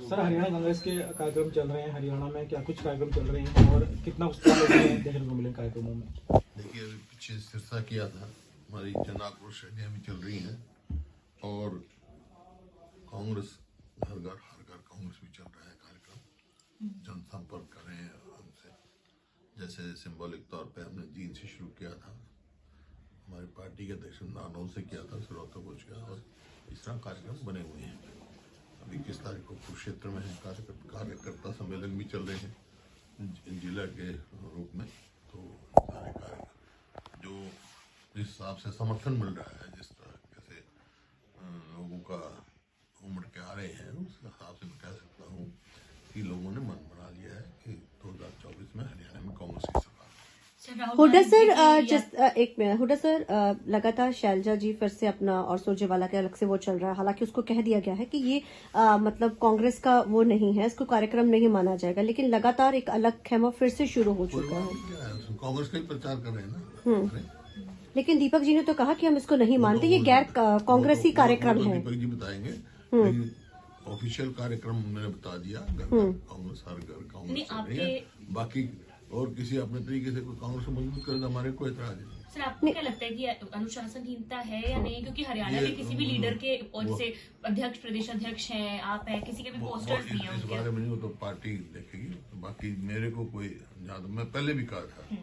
Sir, Haryana Congress के कार्यक्रम चल रहे हैं, हरियाणा में क्या कुछ कार्यक्रम चल रहे हैं और कितना उत्साह देखने को मिले कार्यक्रमों में? देखिए, अभी पीछे सिरसा किया था, हमारी जन आक्रोश रैलियां भी चल रही हैं और कांग्रेस हर घर कांग्रेस भी चल रहा है कार्यक्रम। जनसंपर्क कर रहे हैं हमसे, जैसे सिंबॉलिक तौर पे हमने जींद से शुरू किया था, हमारी पार्टी के अध्यक्ष नानोल से किया था, सिरौता पहुंच गया और इस तरह कार्यक्रम बने हुए हैं। अभी 21 तारीख को कुरुक्षेत्र में कार्यकर्ता सम्मेलन भी चल रहे हैं जिला के रूप में। तो सारे कार्य जो जिस हिसाब से समर्थन मिल रहा है, जिस तरह से लोगों का उमड़ के आ रहे हैं, उस हिसाब से मैं कह सकता हूँ कि लोगों ने मन बना लिया है कि 2024 में हरियाणा में कांग्रेस की सरकार। हुड्डा सर, एक मिनट, हुड्डा सर, लगातार शैलजा जी फिर से अपना और सुरजेवाला के अलग से वो चल रहा है। हालांकि उसको कह दिया गया है कि ये मतलब कांग्रेस का वो नहीं है, इसको कार्यक्रम नहीं माना जाएगा, लेकिन लगातार एक अलग खेमा फिर से शुरू हो चुका है। कांग्रेस का ही प्रचार कर रहे हैं ना। लेकिन दीपक जी ने तो कहा कि हम इसको नहीं मानते, ये गैर कांग्रेसी कार्यक्रम है। दीपक जी बताएंगे, ऑफिशियल कार्यक्रम मैंने बता दिया। कांग्रेस हर घर कांग्रेस है, बाकी और किसी अपने तरीके से कोई कांग्रेस को मजबूत करेगा, हमारे कोई एतराज नहीं। सर, आपको क्या लगता है कि अनुशासनहीनता है या नहीं? क्योंकि हरियाणा में किसी भी लीडर के और जैसे अध्यक्ष, प्रदेश अध्यक्ष हैं, आप हैं, किसी के भी पोस्टर्स नहीं है इस बारे में नहीं, वो तो पार्टी देखेगी। बाकी मेरे को कोई ज्यादा, मैं पहले भी कहा था,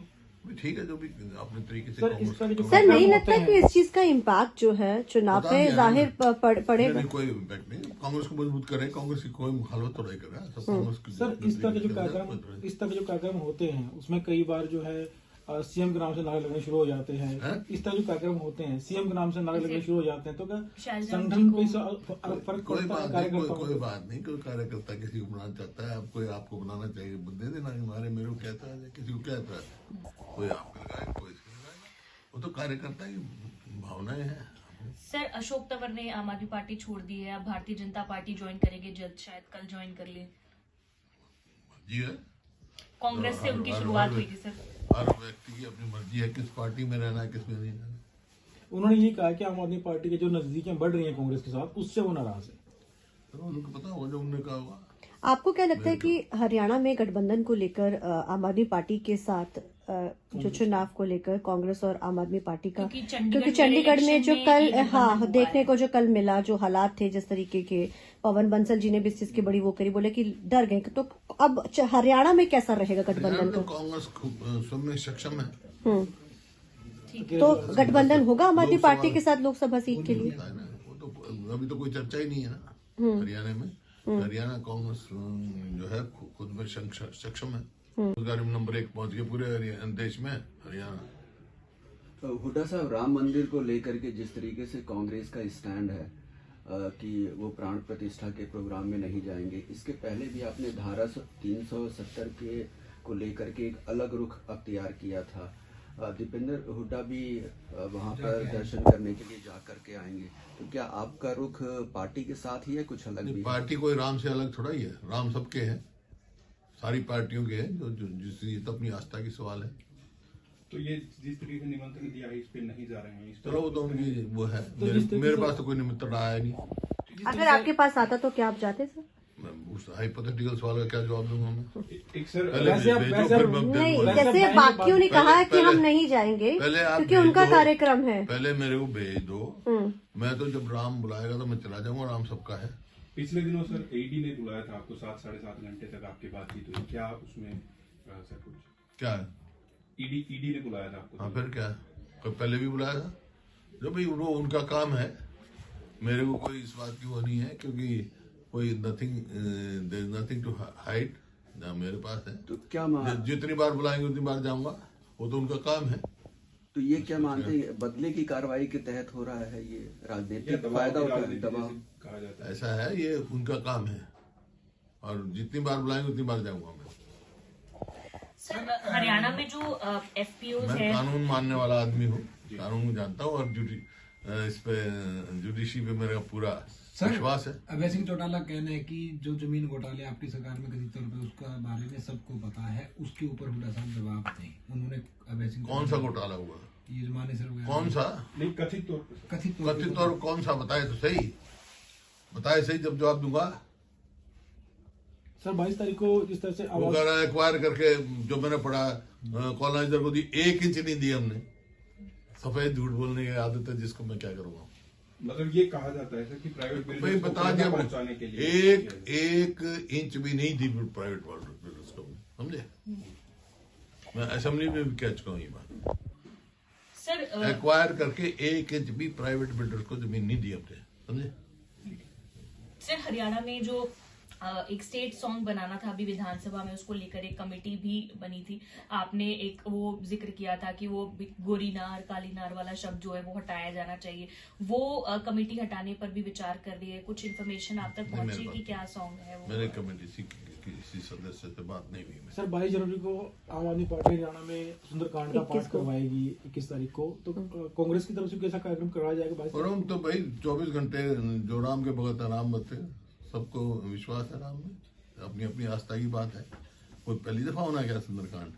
ठीक है, जो भी अपने तरीके से। सर, नहीं लगता कि इस चीज का इम्पैक्ट जो है चुनाव पे जाहिर पड़ेगा? कोई इम्पैक्ट नहीं, कांग्रेस को मजबूत कर रहे हैं, कांग्रेस की कोई मुखालफत तो नहीं कर रहा है। सर, इस तरह के जो कार्यक्रम होते हैं उसमें कई बार जो है सीएम के नाम से नारे लगने शुरू हो जाते हैं। इस तरह जो कार्यक्रम होते हैं सीएम के नाम से नारे लगने शुरू हो जाते हैं, तो क्या संगठन पे फर्क पड़ता है? कोई बात नहीं, कोई कार्यकर्ता किसी को बनाना चाहता है, आपको बनाना चाहिए, दे देना। हमारे मेरे को कहता है, किसी को कहता है, कोई आपका लगाएगा, कोई इसका लगाएगा, वो तो कार्यकर्ता की भावनाएं हैं। सर, अशोक तंवर ने आम आदमी पार्टी छोड़ दी है, अब भारतीय जनता पार्टी ज्वाइन करेंगे जल्द, शायद कल ज्वाइन कर ले। जी है, कांग्रेस से उनकी शुरुआत हुई थी। सर, हर व्यक्ति की अपनी मर्जी है किस पार्टी में रहना है, किस में नहीं रहना। उन्होंने ये कहा कि आम आदमी पार्टी के जो नजदीकियां बढ़ रही हैं कांग्रेस के साथ, उससे वो नाराज है। तो उनको पता होगा जो उन्होंने कहा होगा। आपको क्या लगता है कि हरियाणा में गठबंधन को लेकर आम आदमी पार्टी के साथ जो चुनाव को लेकर कांग्रेस और आम आदमी पार्टी का, क्योंकि चंडीगढ़ में जो कल देखने को जो कल मिला, जो हालात थे जिस तरीके के, पवन बंसल जी ने भी इस चीज की बड़ी वो करी, बोले कि डर गए। तो अब हरियाणा में कैसा रहेगा गठबंधन? तो कांग्रेस स्वयं सक्षम है, तो गठबंधन होगा आम आदमी पार्टी के साथ लोकसभा सीट के लिए? वो तो अभी तो कोई चर्चा ही नहीं है ना हरियाणा में। हरियाणा कांग्रेस जो है खुद में सक्षम है, रोजगार नंबर 1 पहुंच गए पूरे देश में हरियाणा। तो हुड्डा साहब, राम मंदिर को लेकर के जिस तरीके से कांग्रेस का स्टैंड है कि वो प्राण प्रतिष्ठा के प्रोग्राम में नहीं जाएंगे, इसके पहले भी आपने धारा 370 के को लेकर के एक अलग रुख अख्तियार किया था। दीपेंद्र हुड्डा भी वहां पर दर्शन करने के लिए जा करके आएंगे, तो क्या आपका रुख पार्टी के साथ ही है, कुछ अलग भी? पार्टी कोई राम से अलग थोड़ा ही है, राम सबके हैं, सारी पार्टियों के हैं, जो तो अपनी आस्था की सवाल है। तो ये जिस तरीके से निमंत्रण दिया है, इस पे नहीं जा रहे हैं, चलो वो तो उनकी वो है। मेरे पास तो कोई निमंत्रण आया नहीं। अगर आपके पास आता तो क्या आप जाते सर? उस हाइपोथेटिकल सवाल का क्या जवाब दूंगा मैं? नहीं, जैसे बाकियों ने कहा है कि हम नहीं जाएंगे क्योंकि उनका कार्यक्रम है। पहले मेरे को भेज दो, मैं तो जब राम बुलाएगा तो मैं चला जाऊंगा, राम सबका है। पिछले दिनों सर ईडी ने बुलाया था आपको, 7-7.5 घंटे तक आपकी बातचीत हुई, क्या उसमें सर कुछ क्या है? ईडी ने बुलाया था आपको? हाँ, फिर क्या, पहले भी बुलाया था। जो भाई वो उनका काम है, मेरे को कोई इस बात की वो नहीं है, क्योंकि कोई नथिंग टू हाइड मेरे पास है। तो क्या जितनी बार बुलाएंगे उतनी बार जाऊंगा, वो तो उनका काम है। तो ये क्या मानते हैं, बदले की कार्रवाई के तहत हो रहा है, ये राजनीतिक फायदा होता है, दबाव कहा जाता है? ऐसा है, ये उनका काम है, और जितनी बार बुलाएंगे उतनी बार जाऊंगा मैं। सर, हरियाणा में जो एफपीओ है, मैं कानून मानने वाला आदमी हूँ, कानून को जानता हूँ, और इस पे जुडिशरी पे मेरा पूरा विश्वास है। अभय सिंह चौटाला कहना है कि जो जमीन घोटाले आपकी सरकार में कथित तौर पर उसका बारे में सबको पता है, उसके ऊपर हुड्डा साहब जवाब दें। उन्होंने अभय सिंह, कौन सा घोटाला हुआ? ये जो माने सर कौन सा? नहीं, कथित तौर कथित तौर कौन सा बताए तो सही। बताए सही, जब जवाब दूंगा। सर 22 तारीख को जिस तरह से वो कह रहा है एक्वायर करके, जो मैंने पढ़ा कॉलोनाइजर को दी, 1 इंच नहीं दी हमने। सफेद झूठ बोलने की आदत है जिसको मैं क्या करूँगा। मतलब ये कहा जाता है सर कि प्राइवेट भाई बता दिया पहुंचाने के लिए एक इंच भी नहीं दी प्राइवेट बिल्डर्स को, समझे। मैं असेंबली में भी कह चुका हूँ ये बात। सर एक्वायर करके 1 इंच भी प्राइवेट बिल्डर्स को जमीन नहीं दी हमने, समझे। सर हरियाणा में जो एक स्टेट सॉन्ग बनाना था अभी विधानसभा में, उसको लेकर एक कमेटी भी बनी थी। आपने एक वो जिक्र किया था कि वो गोरी नार काली नार वाला शब्द जो है वो हटाया जाना चाहिए। वो कमेटी हटाने पर भी विचार कर रही है। कुछ इन्फॉर्मेशन आप तक पहुंची कि क्या सॉन्ग है वो? मैंने कमेटी किसी सदस्य से बात नहीं हुई। सर 22 जनवरी को आम आदमी पार्टी हरियाणा में सुंदरकांड का पाठ करवाएगी 21 तारीख को, तो कांग्रेस की तरफ से कैसा कार्यक्रम करवाया जाएगा? और हम तो भाई 24 घंटे जो राम के भगत राम बते, सबको विश्वास है राम में, अपनी अपनी आस्था की बात है। कोई पहली दफा होना क्या सुंदरकांड,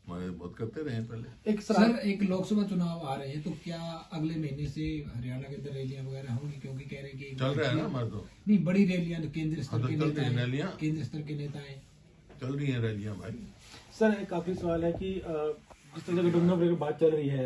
हमारे बहुत करते रहे पहले। सर एक लोकसभा चुनाव आ रहे हैं, तो क्या अगले महीने से हरियाणा के अंदर रैलियां वगैरह होंगी? क्योंकि कह रहे हैं कि चल रहा है ना हमारे तो। नहीं, बड़ी रैलियां केंद्र स्तर के चलती हैं नेता रैलियां, केंद्र स्तर के नेता है, चल रही है रैलियां भाई। सर एक आखिरी सवाल है कि जिस तरह गठबंधन की बात चल रही है,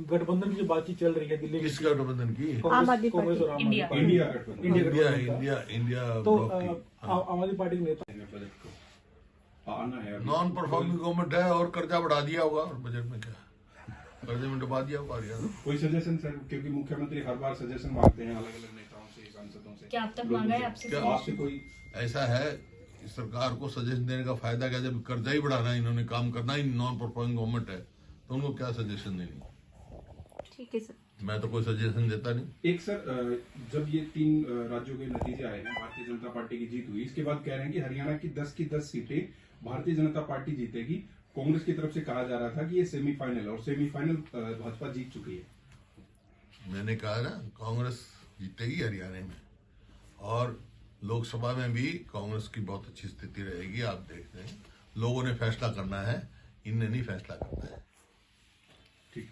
गठबंधन की जो बातचीत चल रही है दिल्ली में, किस गठबंधन की? आम आदमी कांग्रेस और आम आदमी इंडिया। पार्टी। इंडिया गठबंधन। इंडिया तो ब्लॉक की। आम आदमी पार्टी के नेता बजट को आना है। नॉन परफॉर्मिंग गवर्नमेंट है और कर्जा बढ़ा दिया होगा, और बजट में क्या कर्जे में डुबा दिया होगा हरियाणा। कोई सजेशन सर, क्योंकि मुख्यमंत्री हर बार सजेशन मांगते हैं अलग अलग नेताओं से, सांसदों से। क्या अब तक मांगा है आपसे? क्या आपसे कोई ऐसा है, सरकार को सजेशन देने का फायदा क्या? जब कर्जा ही बढ़ाना है इन्होंने, काम करना ही नॉन परफॉर्मिंग गवर्नमेंट है, तो उनको क्या सजेशन देनी? ठीक है सर, मैं तो कोई सजेशन देता नहीं। एक सर, जब ये 3 राज्यों के नतीजे आए हैं, भारतीय जनता पार्टी की जीत हुई, इसके बाद कह रहे हैं कि हरियाणा की 10 की 10 सीटें भारतीय जनता पार्टी जीतेगी। कांग्रेस की तरफ से कहा जा रहा था कि ये सेमीफाइनल, और सेमीफाइनल भाजपा जीत चुकी है। मैंने कहा ना, कांग्रेस जीतेगी हरियाणा में, और लोकसभा में भी कांग्रेस की बहुत अच्छी स्थिति रहेगी। आप देखते हैं, लोगों ने फैसला करना है, इनने नहीं फैसला करना है। ठीक।